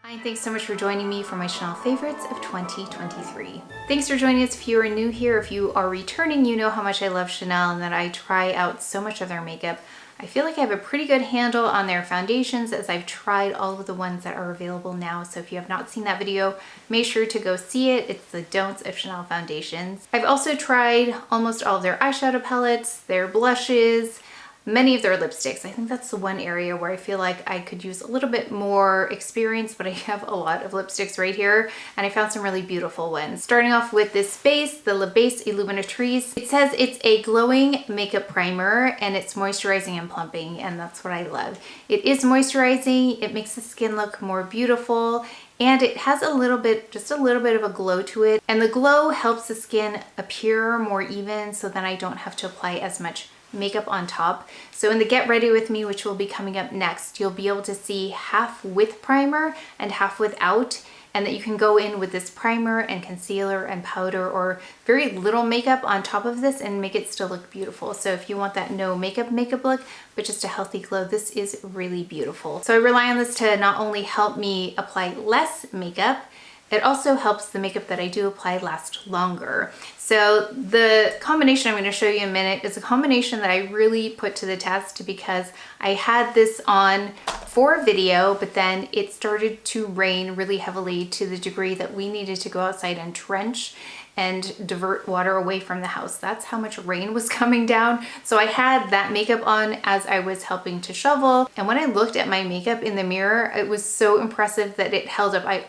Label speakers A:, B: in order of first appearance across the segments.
A: Hi, thanks so much for joining me for my Chanel favorites of 2023. Thanks for joining us if you are new here. If you are returning, you know how much I love Chanel and that I try out so much of their makeup. I feel like I have a pretty good handle on their foundations as I've tried all of the ones that are available now. So if you have not seen that video, make sure to go see it. It's the don'ts of Chanel foundations. I've also tried almost all of their eyeshadow palettes, their blushes, many of their lipsticks. I think that's the one area where I feel like I could use a little bit more experience, but I have a lot of lipsticks right here and I found some really beautiful ones. Starting off with this base, the Base ILLUMINATRICE. It says it's a glowing makeup primer and it's moisturizing and plumping, and that's what I love. It is moisturizing, it makes the skin look more beautiful, and it has a little bit, just a little bit of a glow to it. And the glow helps the skin appear more even so then I don't have to apply as much makeup on top. So in the Get Ready With Me, which will be coming up next, you'll be able to see half with primer and half without, and that you can go in with this primer and concealer and powder or very little makeup on top of this and make it still look beautiful. So if you want that no makeup look, but just a healthy glow, this is really beautiful. So I rely on this to not only help me apply less makeup, it also helps the makeup that I do apply last longer. So the combination I'm going to show you in a minute is a combination that I really put to the test because I had this on for a video, but then it started to rain really heavily to the degree that we needed to go outside and trench and divert water away from the house. That's how much rain was coming down. So I had that makeup on as I was helping to shovel. And when I looked at my makeup in the mirror, it was so impressive that it held up. I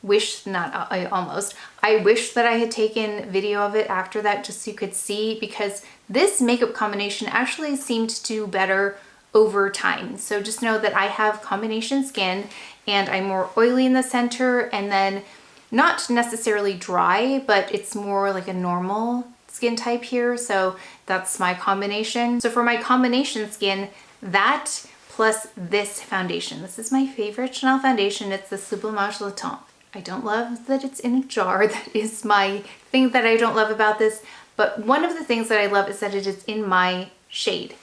A: wish that I had taken video of it after that just so you could see, because this makeup combination actually seemed to do better over time. So just know that I have combination skin and I'm more oily in the center and then not necessarily dry, but it's more like a normal skin type here. So that's my combination. So for my combination skin, that plus this foundation. This is my favorite Chanel foundation. It's the Sublimage Le Temps. I don't love that it's in a jar. That is my thing that I don't love about this. But one of the things that I love is that it is in my shade,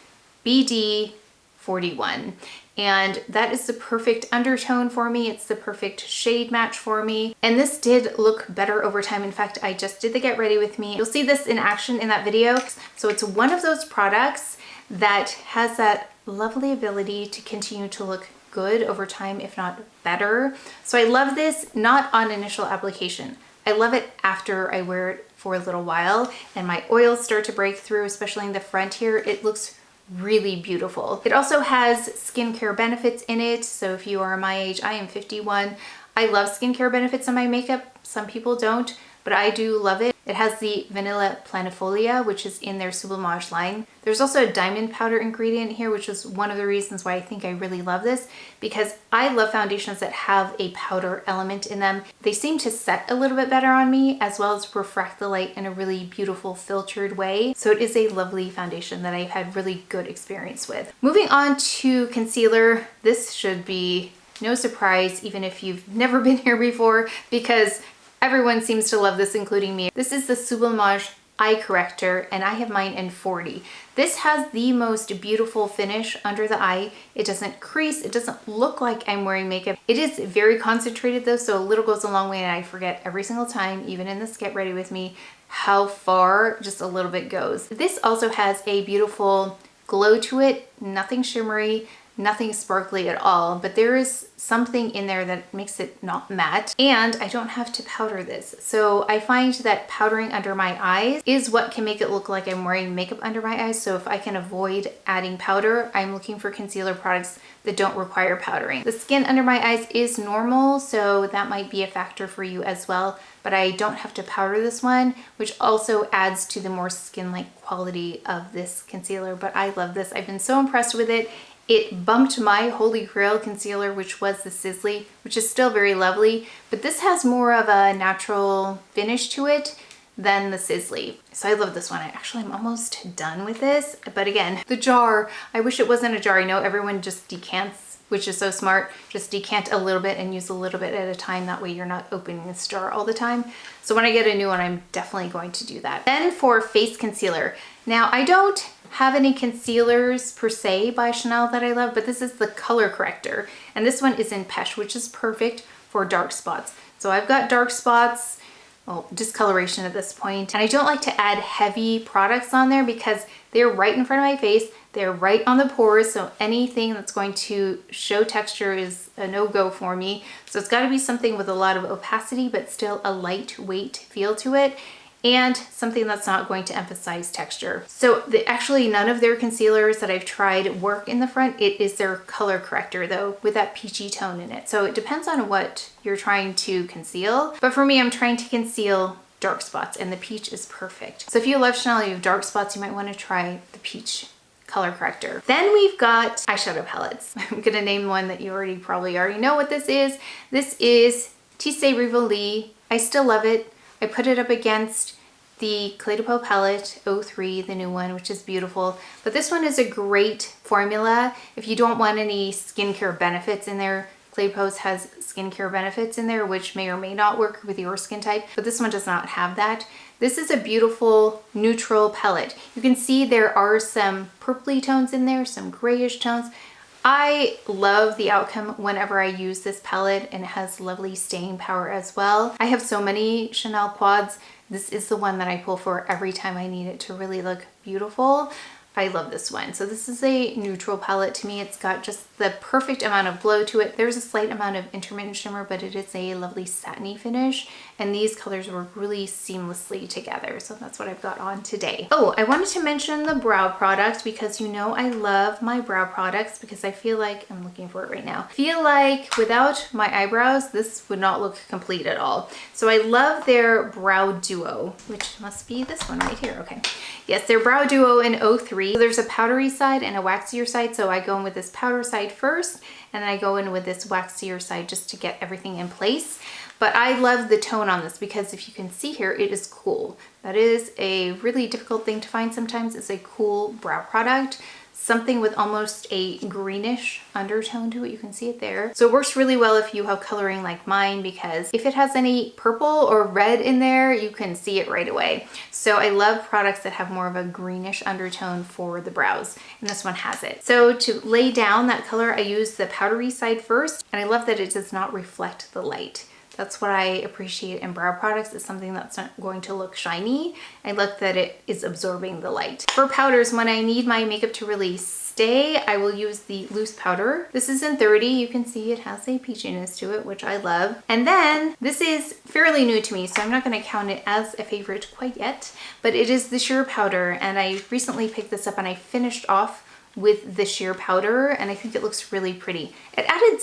A: BD41. And that is the perfect undertone for me. It's the perfect shade match for me. And this did look better over time. In fact, I just did the Get Ready With Me. You'll see this in action in that video. So it's one of those products that has that lovely ability to continue to look good over time, if not better. So I love this not on initial application. I love it after I wear it for a little while and my oils start to break through, especially in the front here. It looks really beautiful. It also has skincare benefits in it. So if you are my age, I am 51. I love skincare benefits on my makeup. Some people don't, but I do love it. It has the Vanilla Planifolia, which is in their Sublimage line. There's also a diamond powder ingredient here, which is one of the reasons why I think I really love this, because I love foundations that have a powder element in them. They seem to set a little bit better on me, as well as refract the light in a really beautiful filtered way. So it is a lovely foundation that I've had really good experience with. Moving on to concealer, this should be no surprise, even if you've never been here before, because everyone seems to love this, including me. This is the Sublimage Eye Corrector, and I have mine in 40. This has the most beautiful finish under the eye. It doesn't crease. It doesn't look like I'm wearing makeup. It is very concentrated though, so a little goes a long way, and I forget every single time, even in this Get Ready With Me, how far just a little bit goes. This also has a beautiful glow to it, nothing shimmery, nothing sparkly at all, but there is something in there that makes it not matte, and I don't have to powder this. So I find that powdering under my eyes is what can make it look like I'm wearing makeup under my eyes. So if I can avoid adding powder, I'm looking for concealer products that don't require powdering. The skin under my eyes is normal, so that might be a factor for you as well, but I don't have to powder this one, which also adds to the more skin-like quality of this concealer. But I love this. I've been so impressed with it. It bumped my Holy Grail concealer, which was the Sisley, which is still very lovely, but this has more of a natural finish to it than the Sisley. So I love this one. I'm almost done with this, but again, the jar, I wish it wasn't a jar. I know everyone just decants, which is so smart. Just decant a little bit and use a little bit at a time. That way you're not opening this jar all the time. So when I get a new one, I'm definitely going to do that. Then for face concealer. Now I don't have any concealers per se by Chanel that I love, but this is the color corrector. And this one is in Pesche, which is perfect for dark spots. So I've got dark spots, well, discoloration at this point. And I don't like to add heavy products on there because they're right in front of my face. They're right on the pores. So anything that's going to show texture is a no-go for me. So it's gotta be something with a lot of opacity, but still a lightweight feel to it, and something that's not going to emphasize texture. So actually none of their concealers that I've tried work in the front. It is their color corrector though, with that peachy tone in it. So it depends on what you're trying to conceal. But for me, I'm trying to conceal dark spots, and the peach is perfect. So if you love Chanel, you have dark spots, you might want to try the peach color corrector. Then we've got eyeshadow palettes. I'm gonna name one that you probably already know what this is. This is Tisse Rivoli. I still love it. I put it up against the Clé de Peau palette 03, the new one, which is beautiful. But this one is a great formula if you don't want any skincare benefits in there. Clé de Peau's has skincare benefits in there, which may or may not work with your skin type, but this one does not have that. This is a beautiful neutral palette. You can see there are some purpley tones in there, some grayish tones. I love the outcome whenever I use this palette, and it has lovely staying power as well. I have so many Chanel quads. This is the one that I pull for every time I need it to really look beautiful. I love this one. So this is a neutral palette to me. It's got just the perfect amount of glow to it. There's a slight amount of intermittent shimmer, but it is a lovely satiny finish. And these colors work really seamlessly together. So that's what I've got on today. Oh, I wanted to mention the brow product because you know I love my brow products, because I feel like, I'm looking for it right now, I feel like without my eyebrows, this would not look complete at all. So I love their Brow Duo, which must be this one right here. Okay. Yes, their Brow Duo in 03. So there's a powdery side and a waxier side. So I go in with this powder side first, and then I go in with this waxier side just to get everything in place. But I love the tone on this because if you can see here, it is cool. That is a really difficult thing to find sometimes, is a cool brow product. Something with almost a greenish undertone to it. You can see it there. So it works really well if you have coloring like mine, because if it has any purple or red in there, you can see it right away. So I love products that have more of a greenish undertone for the brows, and this one has it. So to lay down that color, I use the powdery side first, and I love that it does not reflect the light. That's what I appreciate in brow products. It's something that's not going to look shiny. I like that it is absorbing the light. For powders, when I need my makeup to really stay, I will use the loose powder. This is in 30. You can see it has a peachiness to it, which I love. And then this is fairly new to me, so I'm not going to count it as a favorite quite yet, but it is the sheer powder. And I recently picked this up and I finished off with the sheer powder, and I think it looks really pretty. It added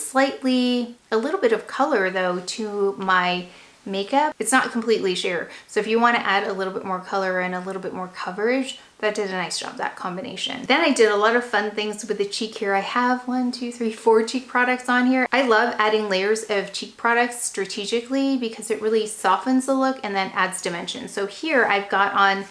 A: a little bit of color though to my makeup. It's not completely sheer, so if you want to add a little bit more color and a little bit more coverage, that did a nice job, that combination. Then I did a lot of fun things with the cheek here. I have 4 cheek products on here. I love adding layers of cheek products strategically because it really softens the look and then adds dimension. So here I've got on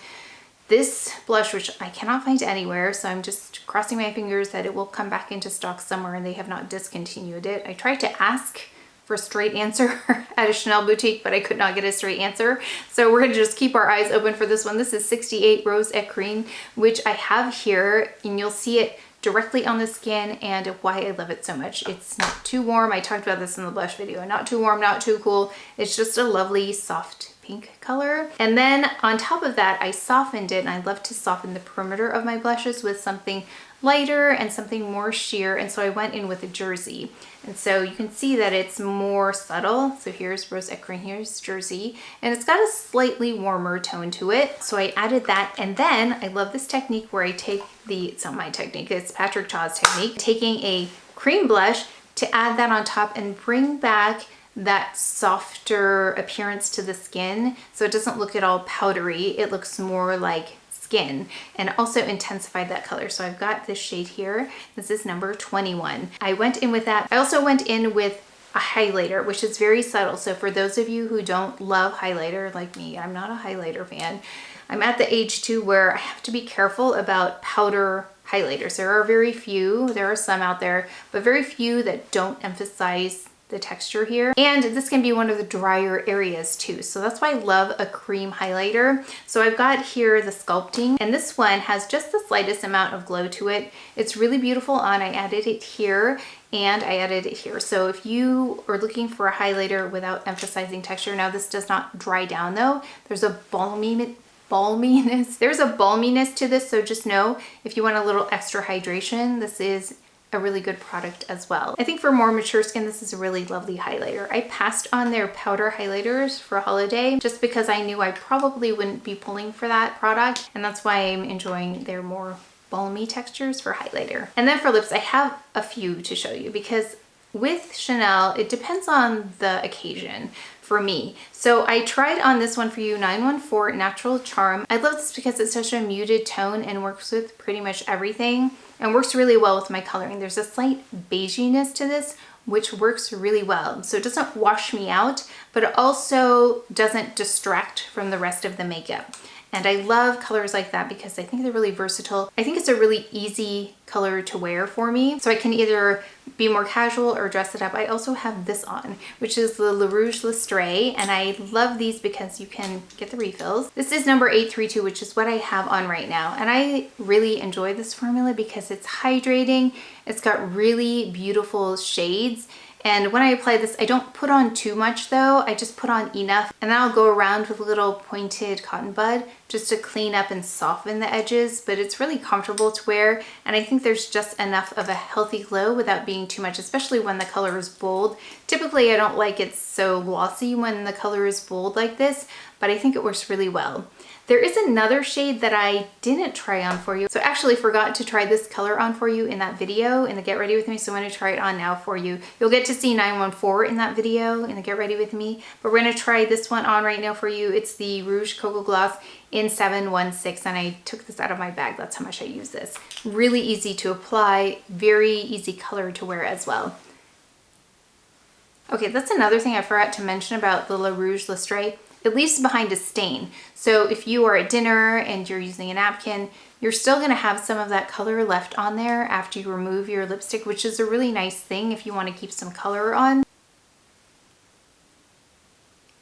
A: this blush, which I cannot find anywhere, so I'm just crossing my fingers that it will come back into stock somewhere and they have not discontinued it. I tried to ask for a straight answer at a Chanel boutique, but I could not get a straight answer. So we're gonna just keep our eyes open for this one. This is 68 Rose Écrine, which I have here, and you'll see it directly on the skin and why I love it so much. It's not too warm. I talked about this in the blush video. Not too warm, not too cool. It's just a lovely soft pink color. And then on top of that, I softened it, and I love to soften the perimeter of my blushes with something lighter and something more sheer. And so I went in with a Jersey. And so you can see that it's more subtle. So here's Rose Écrine, here's Jersey, and it's got a slightly warmer tone to it. So I added that. And then I love this technique where I take it's not my technique, it's Patrick Cha's technique, taking a cream blush to add that on top and bring back that softer appearance to the skin, so it doesn't look at all powdery. It looks more like skin, and also intensified that color. So I've got this shade here. This is number 21. I went in with that. I also went in with a highlighter, which is very subtle. So for those of you who don't love highlighter like me, I'm not a highlighter fan. I'm at the age too where I have to be careful about powder highlighters. There are very few, there are some out there, but very few that don't emphasize the texture here. And this can be one of the drier areas too. So that's why I love a cream highlighter. So I've got here the Sculpting, and this one has just the slightest amount of glow to it. It's really beautiful on. I added it here and I added it here. So if you are looking for a highlighter without emphasizing texture, now this does not dry down though. There's a balminess to this, so just know if you want a little extra hydration, this is a really good product as well. I think for more mature skin, this is a really lovely highlighter. I passed on their powder highlighters for holiday just because I knew I probably wouldn't be pulling for that product, and that's why I'm enjoying their more balmy textures for highlighter. And then for lips, I have a few to show you because with Chanel, it depends on the occasion for me. So I tried on this one for you, 914 Natural Charm. I love this because it's such a muted tone and works with pretty much everything and works really well with my coloring. There's a slight beiginess to this, which works really well. So it doesn't wash me out, but it also doesn't distract from the rest of the makeup. And I love colors like that because I think they're really versatile. I think it's a really easy color to wear for me. So I can either be more casual or dress it up. I also have this on, which is the Rouge Listray. And I love these because you can get the refills. This is number 832, which is what I have on right now. And I really enjoy this formula because it's hydrating. It's got really beautiful shades. And when I apply this, I don't put on too much though. I just put on enough, and then I'll go around with a little pointed cotton bud just to clean up and soften the edges, but it's really comfortable to wear. And I think there's just enough of a healthy glow without being too much, especially when the color is bold. Typically, I don't like it so glossy when the color is bold like this, but I think it works really well. There is another shade that I didn't try on for you. So I actually forgot to try this color on for you in that video in the Get Ready With Me. So I'm gonna try it on now for you. You'll get to see 914 in that video in the Get Ready With Me, but we're gonna try this one on right now for you. It's the Rouge Cocoa Gloss in 716, and I took this out of my bag. That's how much I use this. Really easy to apply, very easy color to wear as well. Okay, that's another thing I forgot to mention about the Rouge Listray. It leaves behind a stain. So if you are at dinner and you're using a napkin, you're still gonna have some of that color left on there after you remove your lipstick, which is a really nice thing if you wanna keep some color on.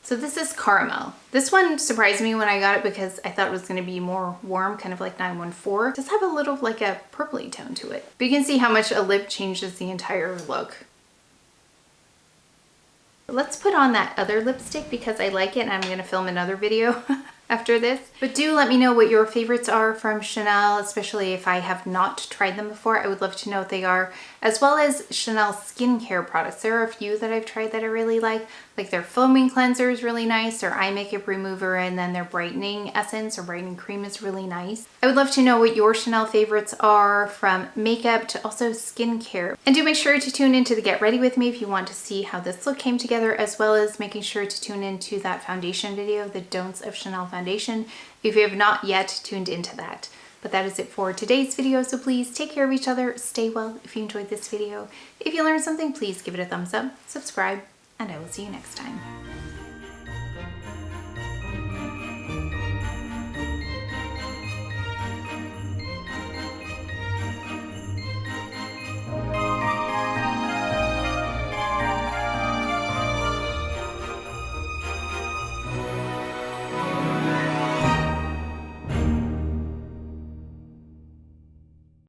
A: So this is Caramel. This one surprised me when I got it because I thought it was gonna be more warm, kind of like 914. It does have a little like a purpley tone to it. But you can see how much a lip changes the entire look. Let's put on that other lipstick because I like it and I'm gonna film another video after this. But do let me know what your favorites are from Chanel, especially if I have not tried them before. I would love to know what they are, as well as Chanel skincare products. There are a few that I've tried that I really like their foaming cleanser is really nice, their eye makeup remover, and then their brightening essence or brightening cream is really nice. I would love to know what your Chanel favorites are, from makeup to also skincare. And do make sure to tune into the Get Ready With Me if you want to see how this look came together, as well as making sure to tune into that foundation video, the don'ts of Chanel foundation, if you have not yet tuned into that. But that is it for today's video, so please take care of each other, stay well if you enjoyed this video. If you learned something, please give it a thumbs up, subscribe, and I will see you next time.